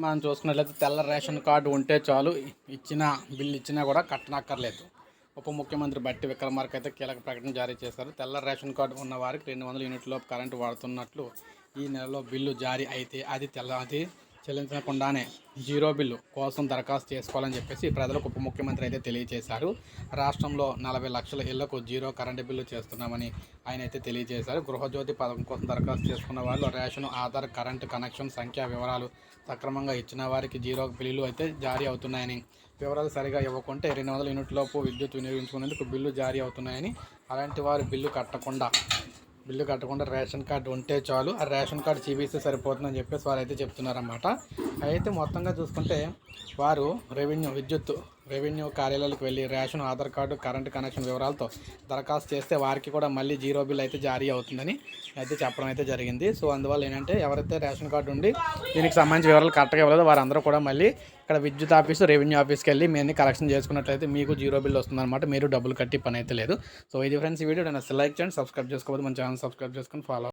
మనం చూసుకున్నట్లయితే తెల్ల రేషన్ కార్డు ఉంటే చాలు, బిల్లు ఇచ్చినా కూడా కట్టనక్కర్లేదు. ఉప ముఖ్యమంత్రి బట్టి విక్రమార్క అయితే కీలక ప్రకటన జారీ చేశారు. తెల్ల రేషన్ కార్డు ఉన్న వారికి 200 యూనిట్ల కరెంటు వాడుతున్నట్లు ఈ నెలలో బిల్లు జారీ అయితే అది చెల్లించకుండానే జీరో బిల్లు కోసం దరఖాస్తు చేసుకోవాలని చెప్పేసి ప్రజలకు ఉప ముఖ్యమంత్రి అయితే తెలియజేశారు. రాష్ట్రంలో 40 లక్షల ఇళ్లకు జీరో కరెంటు బిల్లు చేస్తున్నామని ఆయన అయితే తెలియజేశారు. గృహజ్యోతి పథకం కోసం దరఖాస్తు చేసుకున్న వాళ్ళు రేషన్, ఆధార్, కరెంటు కనెక్షన్ సంఖ్య వివరాలు సక్రమంగా ఇచ్చిన వారికి జీరో బిల్లులు అయితే జారీ అవుతున్నాయని, వివరాలు సరిగా ఇవ్వకుంటే 200 యూనిట్లలోపు విద్యుత్ వినియోగించుకునేందుకు బిల్లు జారీ అవుతున్నాయని, అలాంటి వారు బిల్లు కట్టకుండా రేషన్ కార్డు ఉంటే చాలు, ఆ రేషన్ కార్డు చూపిస్తే సరిపోతుందని చెప్పేసి వారు అయితే చెప్తున్నారన్నమాట. అయితే మొత్తంగా చూసుకుంటే వారు రెవెన్యూ కార్యాలయాలకు వెళ్ళి ration, Aadhaar card, current connection వివరాలతో దరఖాస్తు చేస్తే వారికి కూడా మళ్ళీ జీరో బిల్ అయితే జారీ అవుతుందని అయితే చెప్పడం అయితే జరిగింది. సో అందువల్ల ఏంటంటే ఎవరైతే రేషన్ కార్డు ఉండి దీనికి సంబంధించిన వివరాలు కరెక్ట్గా ఇవ్వలేదో వారందరూ కూడా మళ్ళీ ఇక్కడ విద్యుత్ ఆఫీసు, రెవెన్యూ ఆఫీస్కి వెళ్ళి మీరు కలెక్షన్ చేసుకున్నట్లయితే మీకు జీరో బిల్ వస్తుందన్నమాట. మీరు డబ్బులు కట్టి పని అయితే లేదు. సో ఇది ఫ్రెండ్స్ ఈ వీడియో నేను లైక్ చేయండి, సబ్స్క్రైబ్ చేసుకోవద్దు, మన ఛానల్ సబ్స్క్రైబ్ చేసుకొని ఫాలో